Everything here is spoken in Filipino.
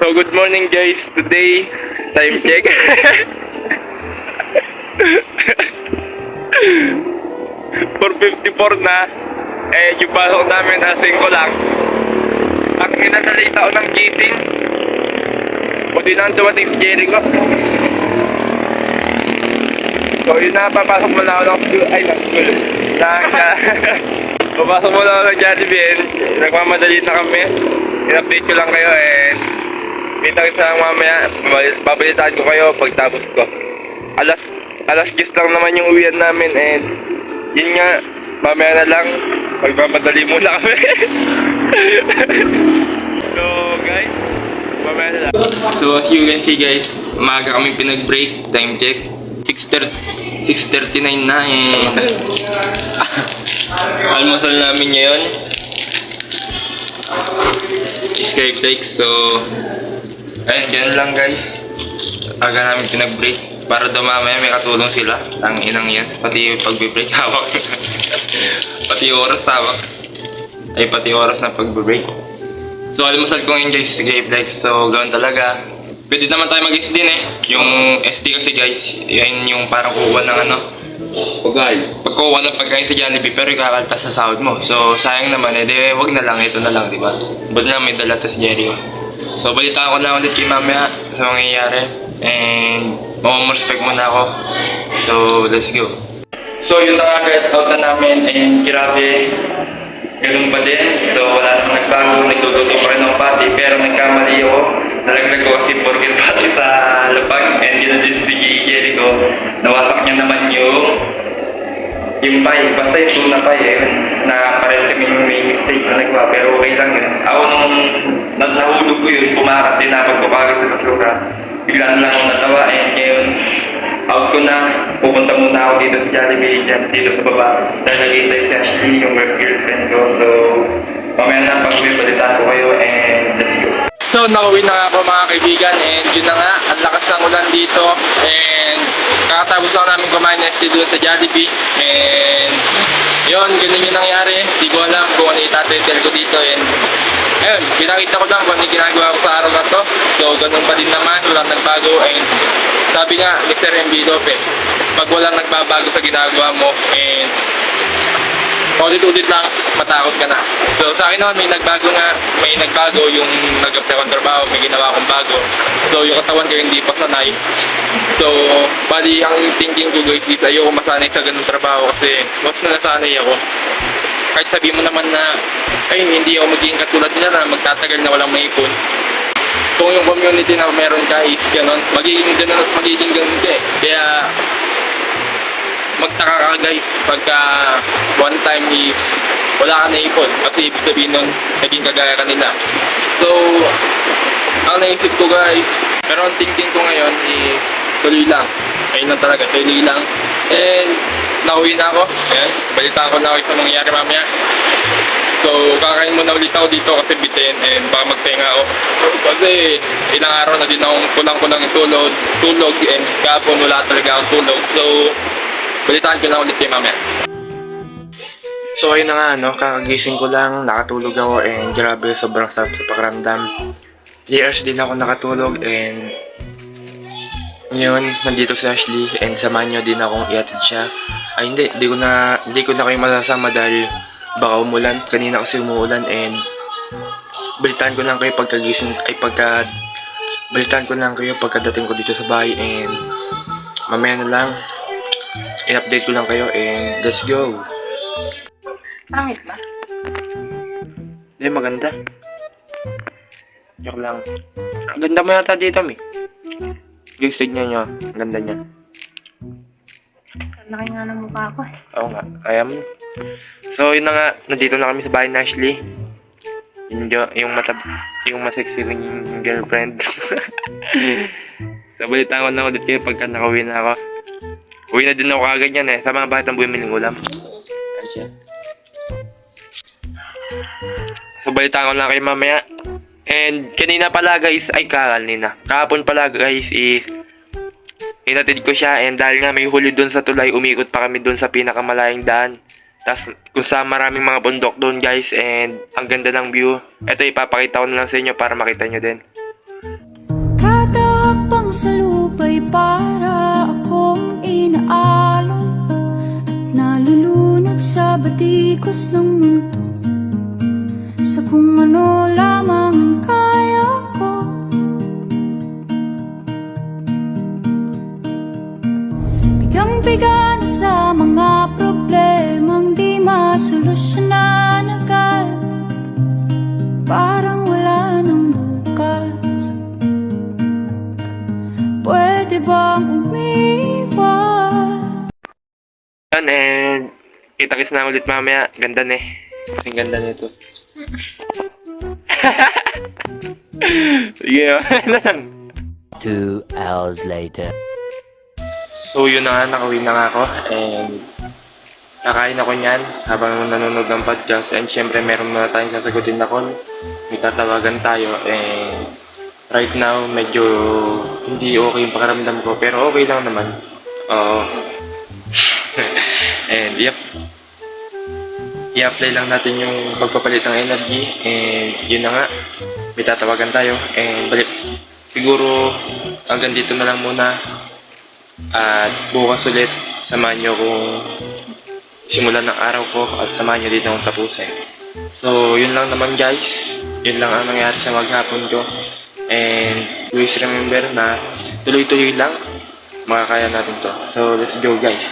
So good morning guys. Today, time check. 4:54 na. Yung pasok namin na 5 lang. Ang inanalita ko ng gising. Buti na ang dumating si Jericho. So yun na, papasok mo na ako ng school. Papasok mo na ako ng Jollibee. Nagmamadali na kami. In-update ko lang kayo kita ko sa mamaya. Babalitaan ko kayo pagtapos ko. Alas 10 lang naman yung uwian namin yun nga, mamaya na lang. Magmamadali muna kami. So guys, mamaya na lang. So as you can see guys, maaga kami pinag-break. Time check 6:39 na almusal namin ngayon cheesecake cake. So ayun, ganun lang guys. Aga namin pinag-break para daw mamaya may katulong sila. Ang inang yan, pati pag-break hawak. Pati oras hawak. Pati oras na pag-break. So almusal ko ngayon guys, cake cake. So gawin talaga. Pwede naman tayo mag-SD din Yung SD kasi guys, yan yung parang kuha ng pagkuha ng pagkain sa Jollibee pero ikakaltas sa sahod mo. So sayang naman wag na lang, ito na lang, diba? Ba't na may dala tas Jerry. So balita ko na ulit kay mamaya sa mangyayari. And respect muna ako. So let's go. So yun na nga guys, out na namin grabe. Ganun pa din. So wala namang nagbago, nagduduto pa rin ng pati. Pero nagkamali ako. Nalaglag ko kasi burger pati sa lupag. And yun din si Jericho. Nawasak niya naman yung pie. Basta yung tuna pie na pares kami yung may mistake na nagwa. Pero okay lang yun. Ako nung nahulog ko yun, pumakat din ako kagad sa basura. Bigla na lang ako natawa. And ngayon, out ko na. Pupunta muna ako dito sa Jollibee, dito sa baba. Dahil nag-iintay si Ashley, yung girlfriend ko. So, mamaya na pag-balitaan ko kayo and let's go. So, nakauwi na nga ako mga kaibigan and yun na nga, ang lakas ng ulan dito. And kakatapos lang namin kumain na doon sa Jollibee. And yun, ganun yung nangyari. Hindi ko alam kung ano itatitle ko dito. And ayun, pinakita ko lang kung ano yung ginagawa ko sa araw na to. So, ganun pa din naman, walang nagbago. And sabi nga, Mr. MB Lopez, pag walang nagbabago sa ginagawa mo and ulit-ulit lang, matakot ka na. So sa akin naman, may nagbago yung nag-apply akong trabaho, may ginawa akong bago. So yung katawan ko hindi pa sanay. So, bali ang thinking ko guys is ayoko masanay sa ganung trabaho kasi once na nasanay ako, kahit sabihin mo naman na ay hindi ako magiging katulad nila na magtatagal na walang maipon. Kung yung community na meron ka is gano'n, magiging gano'n at magiging gano'n ka Kaya magtaka ka guys pagka one time is wala ka naipon kasi ibig sabihin nun naging kagaya ka nila. So ang naisip ko guys, pero ang thinking ko ngayon is tuloy lang. Ayun lang talaga, tuloy lang. And nauwi na ako. Ayan, balita ko na ako sa mangyayari mamaya. So kakain muna ulit ako dito kasi bitin and baka magpahinga ako. Kasi ilang araw na din akong kulang-kulang tulog and kahapon wala talaga akong tulog. So balitaan ko na ulit kayo mamaya. So ayun na nga kakagising ko lang, nakatulog ako and grabe sobrang sarap sa pakiramdam. 3 hours din ako nakatulog and ngayon nandito si Ashley and samahan nyo din akong iatid siya. Ay hindi ko na kayo masasama dahil baka umulan. Kanina kasi umuulan and balitaan ko lang kayo balitaan ko lang kayo pagkadating ko dito sa bahay and mamaya na lang i-update ko lang kayo and let's go. Pangit ba? Hindi, maganda. Joke lang. Ang ganda mo yata dito, Mi. Yung tignan nyo. Ang ganda niya. Laki nga ng mukha ko Oo nga. Kaya mo. So, yun na nga. Nandito na kami sa bahay na Ashley. Yung masexy rin yung girlfriend. So, balitaan ko na ulit kayo pagka nakauwi na ako. Uwi na din ako kagad yan sa mga batang bumiling ulam. Ayan siya. So, balitaan ko lang kayo mamaya. And kanina pala guys, kahapon pala guys is inatid ko siya and dahil nga may huli doon sa tulay, umikot pa kami doon sa pinakamalayang daan. Tapos kung sa maraming mga bundok doon guys and ang ganda ng view. Ito ipapakita ko na lang sa inyo para makita nyo din. Kada hakbang sa lupa'y para akong inaalon at nalulunod sa batikos ng mundo, sa kung ano lamang ang kaya ko. Bigang-biga na sa mga problemang di masolusyonan agad, parang wala nang bukas. Pwede bang umiwas? Yan, and kita-kits na ulit mamaya. Ganda na eh. Kasing ganda nito. Sige, ano lang. 2 hours later. So yun na nga, nakawin na nga ako. And kakain ako niyan habang nanonood ng podcast. And syempre meron na tayong sasagutin na call. May tatawagan tayo. And right now, medyo hindi okay yung pakiramdam ko. Pero okay lang naman. Oo. And yep. I-apply lang natin yung pagpapalit ng energy. And yun na nga. May tatawagan tayo. And balik. Siguro hanggang dito na lang muna. At bukas ulit, samahan nyo kung simulan ng araw ko at samahan nyo din akong tapusin. So, yun lang naman guys. Yun lang ang nangyari sa maghapon ko. And please remember na tuloy-tuloy lang makakaya natin to. So, let's go guys.